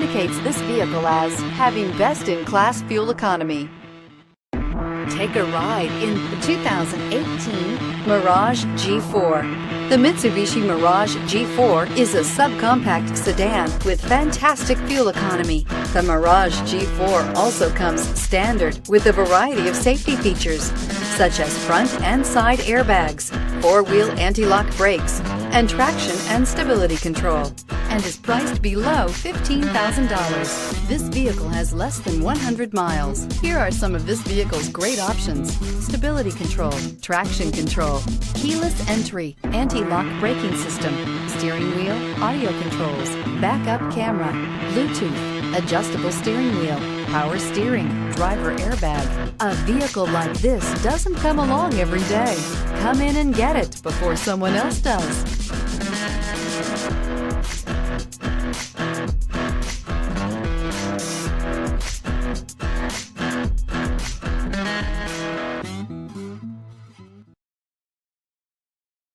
indicates this vehicle as having best-in-class fuel economy. Take a ride in the 2018 Mirage G4. The Mitsubishi Mirage G4 is a subcompact sedan with fantastic fuel economy. The Mirage G4 also comes standard with a variety of safety features, such as front and side airbags, four-wheel anti-lock brakes, and traction and stability control, and is priced below $15,000. This vehicle has less than 100 miles. Here are some of this vehicle's great options: stability control, traction control, keyless entry, anti-lock braking system, steering wheel audio controls, backup camera, Bluetooth, adjustable steering wheel, power steering, driver airbag. A vehicle like this doesn't come along every day. Come in and get it before someone else does.